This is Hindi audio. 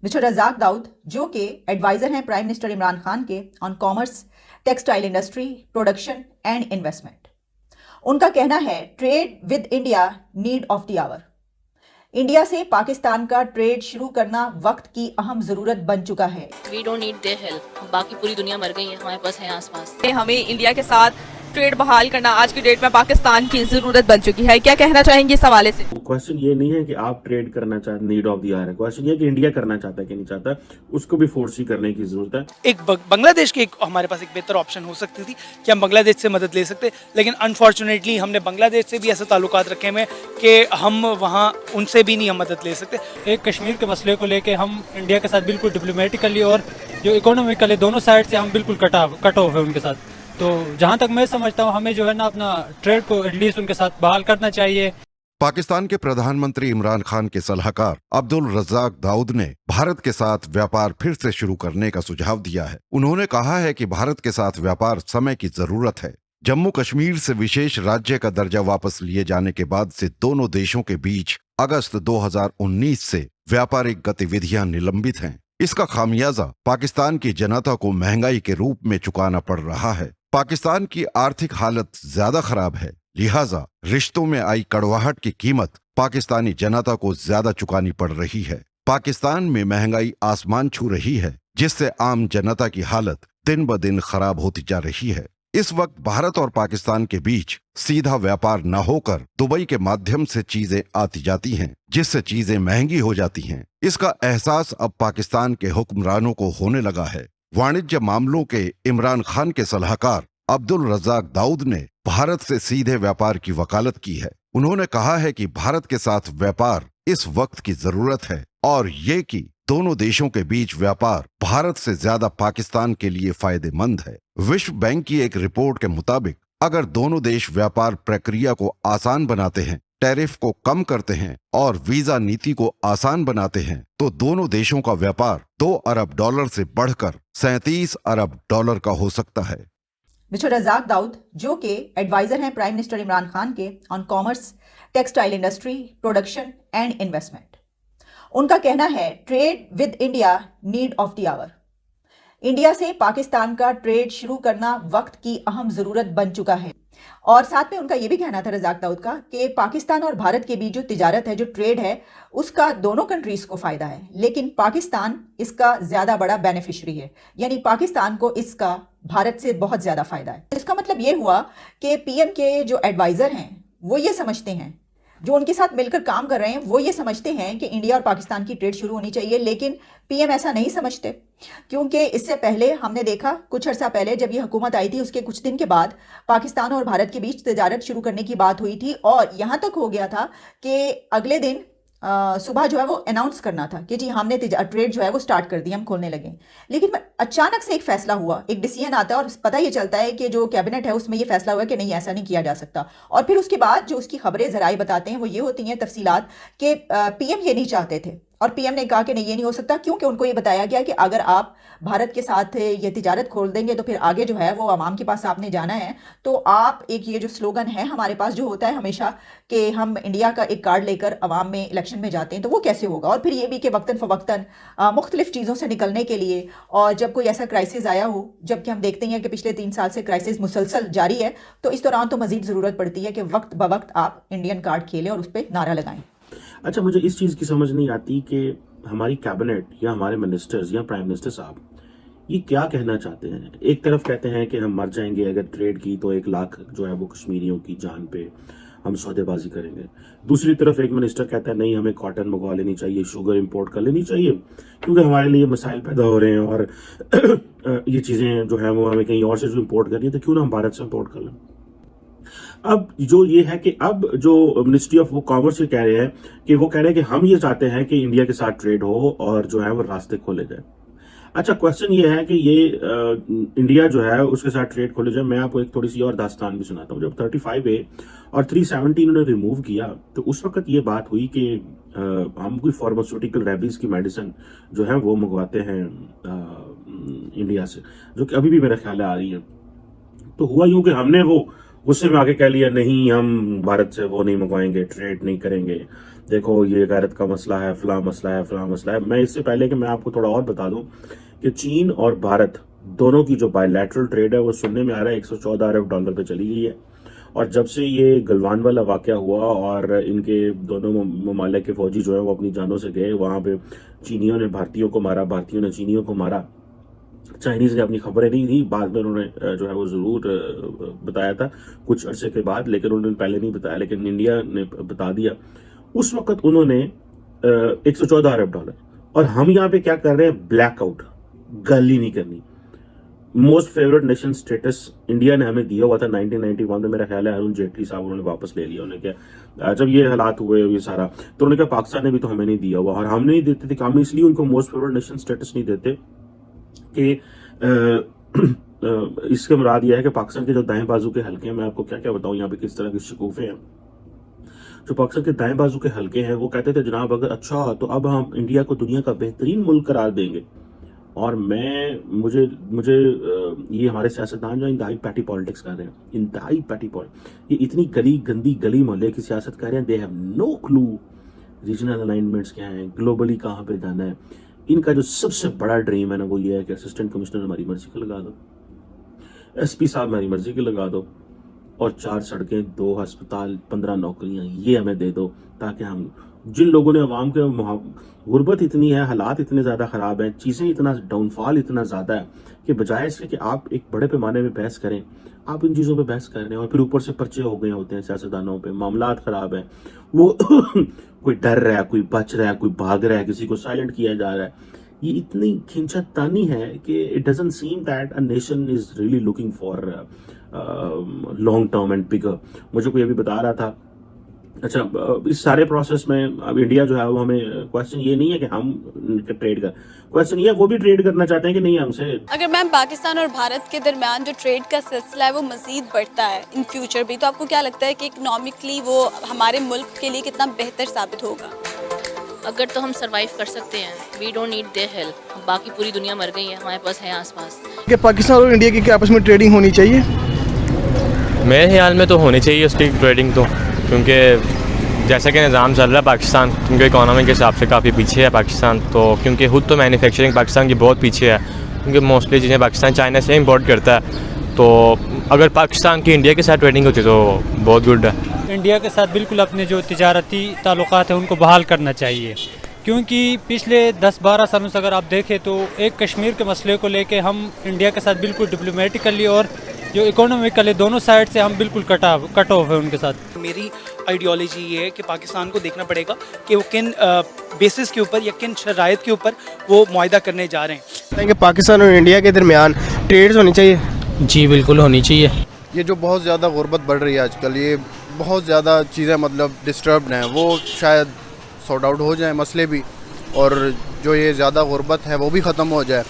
मिस्टर रज़ाक दाऊद, जो कि एडवाइजर हैं प्राइम मिनिस्टर इमरान खान के on commerce, textile industry, production and investment. उनका कहना है trade with India need of the hour. India से पाकिस्तान का ट्रेड शुरू करना वक्त की अहम जरूरत बन चुका है। We don't need their help, बाकी पूरी दुनिया मर गई है, हमारे पास है आसपास। हमें इंडिया के साथ ट्रेड बहाल करना आज की डेट में पाकिस्तान की जरूरत बन चुकी है। क्या कहना चाहेंगे इस हवाले से? क्वेश्चन ये नहीं है कि आप ट्रेड करना चाहते, नीड ऑफ द आवर है। क्वेश्चन ये है कि इंडिया करना चाहता है कि नहीं चाहता, उसको भी फोर्स ही करने की जरूरत है। एक बांग्लादेश की हमारे पास एक बेहतर ऑप्शन हो सकती थी कि हम बांग्लादेश से मदद ले सकते, लेकिन अनफॉर्चुनेटली हमने बांग्लादेश से भी ऐसे ताल्लुकात रखे हुए कि हम वहाँ उनसे भी नहीं हम मदद ले सकते। एक कश्मीर के मसले को लेके हम इंडिया के साथ बिल्कुल डिप्लोमेटिकली और जो इकोनॉमिकली दोनों साइड से हम बिल्कुल कट ऑफ है उनके साथ। तो जहां तक मैं समझता हूं हमें जो है ना अपना ट्रेड को एटलीस्ट उनके साथ बहाल करना चाहिए। पाकिस्तान के प्रधानमंत्री इमरान खान के सलाहकार अब्दुल रज़ाक दाऊद ने भारत के साथ व्यापार फिर से शुरू करने का सुझाव दिया है। उन्होंने कहा है कि भारत के साथ व्यापार समय की जरूरत है। जम्मू कश्मीर से विशेष राज्य का दर्जा वापस लिए जाने के बाद से दोनों देशों के बीच अगस्त 2019 से व्यापारिक गतिविधियां निलंबित हैं। इसका खामियाजा पाकिस्तान की जनता को महंगाई के रूप में चुकाना पड़ रहा है। पाकिस्तान की आर्थिक हालत ज्यादा खराब है, लिहाजा रिश्तों में आई कड़वाहट की कीमत पाकिस्तानी जनता को ज्यादा चुकानी पड़ रही है। पाकिस्तान में महंगाई आसमान छू रही है, जिससे आम जनता की हालत दिन ब दिन खराब होती जा रही है। इस वक्त भारत और पाकिस्तान के बीच सीधा व्यापार न होकर दुबई के माध्यम से चीजें आती जाती हैं, जिससे चीजें महंगी हो जाती हैं। इसका एहसास अब पाकिस्तान के हुक्मरानों को होने लगा है। वाणिज्य मामलों के इमरान खान के सलाहकार अब्दुल रज़ाक दाऊद ने भारत से सीधे व्यापार की वकालत की है। उन्होंने कहा है कि भारत के साथ व्यापार इस वक्त की जरूरत है और ये कि दोनों देशों के बीच व्यापार भारत से ज्यादा पाकिस्तान के लिए फायदेमंद है। विश्व बैंक की एक रिपोर्ट के मुताबिक अगर दोनों देश व्यापार प्रक्रिया को आसान बनाते हैं, टैरिफ को कम करते हैं और वीजा नीति को आसान बनाते हैं, तो दोनों देशों का व्यापार 2 अरब डॉलर से बढ़कर 37 अरब डॉलर का हो सकता है। मिस्टर रज़ाक दाऊद, जो कि एडवाइजर हैं प्राइम मिनिस्टर इमरान खान के on commerce, textile industry, production and investment. उनका कहना है trade with India need of the hour. India से पाकिस्तान का ट्रेड शुरू करना वक्त की अहम जरूरत बन चुका है। और साथ में उनका यह भी कहना था रज़ाक दाऊद का कि पाकिस्तान और भारत के बीच जो तिजारत है, जो ट्रेड है, उसका दोनों कंट्रीज को फायदा है, लेकिन पाकिस्तान इसका ज्यादा बड़ा बेनिफिशियरी है। यानी पाकिस्तान को इसका भारत से बहुत ज्यादा फायदा है। इसका मतलब यह हुआ कि पीएम के जो एडवाइजर हैं वो ये समझते हैं, जो उनके साथ मिलकर काम कर रहे हैं वो ये समझते हैं कि इंडिया और पाकिस्तान की ट्रेड शुरू होनी चाहिए, लेकिन पीएम ऐसा नहीं समझते। क्योंकि इससे पहले हमने देखा, कुछ अर्सा पहले जब ये हुकूमत आई थी, उसके कुछ दिन के बाद पाकिस्तान और भारत के बीच तिजारत शुरू करने की बात हुई थी और यहाँ तक हो गया था कि अगले दिन सुबह जो है वो अनाउंस करना था कि जी हमने ट्रेड जो है वो स्टार्ट कर दी, हम खोलने लगे। लेकिन अचानक से एक फैसला हुआ, एक डिसीजन आता है और पता ये चलता है कि जो कैबिनेट है उसमें ये फैसला हुआ कि नहीं, ऐसा नहीं किया जा सकता। और फिर उसके बाद जो उसकी खबरें जराए बताते हैं वो ये होती हैं, तफसीलात, कि पीएम ये नहीं चाहते थे और पीएम ने कहा कि नहीं, ये नहीं हो सकता, क्योंकि उनको ये बताया गया कि अगर आप भारत के साथ ये तिजारत खोल देंगे तो फिर आगे जो है वो आवाम के पास आपने जाना है, तो आप एक ये जो स्लोगन है हमारे पास जो होता है हमेशा कि हम इंडिया का एक कार्ड लेकर आवाम में इलेक्शन में जाते हैं, तो वो कैसे होगा। और फिर ये भी कि वक्तन फ़वक्तन मुख्तलिफ चीज़ों से निकलने के लिए, और जब कोई ऐसा क्राइसिस आया हो, जबकि हम देखते हैं कि पिछले 3 साल से क्राइसिस मुसलसल जारी है, तो इस दौरान तो मज़ीद ज़रूरत पड़ती है कि वक्त ब वक्त आप इंडियन कार्ड खेलें और उस पर नारा लगाएं। अच्छा, मुझे इस चीज़ की समझ नहीं आती कि हमारी कैबिनेट या हमारे मिनिस्टर्स या प्राइम मिनिस्टर साहब ये क्या कहना चाहते हैं। एक तरफ कहते हैं कि हम मर जाएंगे अगर ट्रेड की, तो 1 लाख जो है वो कश्मीरियों की जान पे हम सौदेबाजी करेंगे। दूसरी तरफ एक मिनिस्टर कहता है नहीं, हमें कॉटन मंगवा लेनी चाहिए, शुगर इंपोर्ट कर लेनी चाहिए, क्योंकि हमारे लिए मसाइल पैदा हो रहे हैं और ये चीज़ें जो है वो हमें कहीं और से जो इम्पोर्ट करनी है, तो क्यों ना हम भारत से इम्पोर्ट कर लें। अब जो ये है कि अब जो मिनिस्ट्री ऑफ कॉमर्स ये कह रहे हैं कि वो कह रहे हैं कि हम ये चाहते हैं कि इंडिया के साथ ट्रेड हो और जो है वो रास्ते खोले जाए। अच्छा, क्वेश्चन ये है कि ये इंडिया जो है उसके साथ ट्रेड खोले जाए। मैं आपको एक थोड़ी सी और दास्तान भी सुनाता हूँ। जब 35A और 370 उन्होंने रिमूव किया, तो उस वक्त ये बात हुई कि हम कोई फार्मास्यूटिकल रेबीज की मेडिसिन जो है वो मंगवाते हैं इंडिया से, जो कि अभी भी मेरा ख्याल आ रही है। तो हुआ यूं कि हमने वो गुस्से में आके कह लिया नहीं, हम भारत से वो नहीं मंगवाएंगे, ट्रेड नहीं करेंगे, देखो ये गैरत का मसला है, फलां मसला है, फलां मसला है। मैं इससे पहले कि मैं आपको थोड़ा और बता दूं कि चीन और भारत दोनों की जो बायलैटरल ट्रेड है वो सुनने में आ रहा है 114 अरब डॉलर पे चली गई है। और जब से ये गलवान वाला वाकया हुआ और इनके दोनों ममालिक के फौजी जो है वो अपनी जानों से गए, वहाँ पे चीनियों ने भारतीयों को मारा, भारतीयों ने चीनियों को मारा। चाइनीज ने अपनी खबरें नहीं दी, बाद में उन्होंने जो है वो ज़रूर बताया था कुछ अरसे के बाद, लेकिन उन्होंने पहले नहीं बताया, लेकिन इंडिया ने बता दिया। उस वक्त उन्होंने 114 अरब डॉलर, और हम यहाँ पे क्या कर रहे हैं, ब्लैकआउट, गल ही नहीं करनी। Most favourite nation status India ने हमें दिया हुआ था 1991 में, मेरा ख्याल है अरुण जेटली साहब उन्होंने वापस ले लिया। उन्होंने क्या, जब ये हालात हुए ये सारा, तो उन्होंने कहा पाकिस्तान ने भी तो हमें नहीं दिया हुआ, और हम नहीं देते थे। हम इसलिए उनको मोस्ट फेवरेट नेशन स्टेटस नहीं देते कि इसके मुराद यह है कि पाकिस्तान के जो दाएं बाजू के हल्के हैं, मैं आपको क्या क्या बताऊं यहाँ पे किस तरह के शिकूफे हैं। जो पाकिस्तान के दाएं बाजू के हल्के हैं वो कहते थे जनाब अगर अच्छा तो अब हम इंडिया को दुनिया का बेहतरीन मुल्क करार देंगे। और मुझे ये हमारे सियासतदान जो इंतहाई पैटी पॉलिटिक्स कर रहे हैं, इंतहाई पैटी पॉलिटिक्स, ये इतनी गंदी गली मोहल्ले की सियासत कर रहे हैं। They have no clue regional alignments क्या है, ग्लोबली कहाँ पे जाना है। इनका जो सबसे बड़ा ड्रीम है ना वो ये है कि असिस्टेंट कमिश्नर हमारी मर्जी को लगा दो, एसपी साहब हमारी मर्जी के लगा दो, और 4 सड़कें, 2 अस्पताल, 15 नौकरियां ये हमें दे दो, ताकि हम जिन लोगों ने अवाम के गुर्बत इतनी है, हालात इतने ज़्यादा ख़राब हैं, चीज़ें इतना डाउनफॉल इतना ज़्यादा है कि बजाय इसके कि आप एक बड़े पैमाने में बहस करें, आप इन चीज़ों पे बहस कर रहे हैं। और फिर ऊपर से पर्चे हो गए होते हैं सियासतदानों पे, मामलात ख़राब है, वो कोई डर रहा है, कोई बच रहा है, कोई भाग रहा है, किसी को साइलेंट किया जा रहा है। ये इतनी खिंचातानी है कि it doesn't seem that a nation is really looking for long term and bigger. मुझे कोई अभी बता रहा था, अच्छा इस सारे प्रोसेस में अब इंडिया जो है वो हमें, क्वेश्चन ये नहीं है कि हम ट्रेड कर, क्वेश्चन ये वो भी ट्रेड करना चाहते हैं कि नहीं हमसे। अगर मैम पाकिस्तान और भारत के दरमियान जो ट्रेड का सिलसिला है वो मजीद बढ़ता है इन फ्यूचर भी, तो आपको क्या लगता है कि इकोनॉमिकली वो हमारे मुल्क के लिए कितना बेहतर साबित होगा? अगर तो हम सरवाइव कर सकते हैं, we don't need their help. बाकी पूरी दुनिया मर गई है, हमारे पास है आसपास। कि पाकिस्तान और इंडिया की आपस में ट्रेडिंग होनी चाहिए? मेरे ख्याल में तो होनी चाहिए उसकी ट्रेडिंग तो, क्योंकि जैसा कि निज़ाम चल रहा है पाकिस्तान, क्योंकि इकोनॉमी के हिसाब से काफ़ी पीछे है पाकिस्तान, तो क्योंकि खुद तो मैन्युफैक्चरिंग पाकिस्तान की बहुत पीछे है, क्योंकि मोस्टली चीज़ें पाकिस्तान चाइना से इंपोर्ट करता है। तो अगर पाकिस्तान की इंडिया के साथ ट्रेडिंग होती तो बहुत गुड है। इंडिया के साथ बिल्कुल अपने जो तिजारती ताल्लुकात हैं उनको बहाल करना चाहिए, क्योंकि पिछले 10-12 सालों से अगर आप देखें तो एक कश्मीर के मसले को लेके हम इंडिया के साथ बिल्कुल डिप्लोमेटिकली और जो इकोनॉमिकली दोनों साइड से हम बिल्कुल कट ऑफ है उनके साथ। मेरी आइडियोलॉजी ये है कि पाकिस्तान को देखना पड़ेगा कि वो किन बेसिस के ऊपर या किन शराइत के ऊपर वो मुआहदा करने जा रहे हैं। कि पाकिस्तान और इंडिया के दरमियान ट्रेड्स होनी चाहिए? जी बिल्कुल होनी चाहिए। ये जो बहुत ज़्यादा गुर्बत बढ़ रही है आजकल, ये बहुत ज़्यादा चीज़ें मतलब डिस्टर्ब्ड हैं, वो शायद सॉर्ट आउट हो जाए मसले भी, और जो ये ज़्यादा गुर्बत है वो भी ख़त्म हो जाए।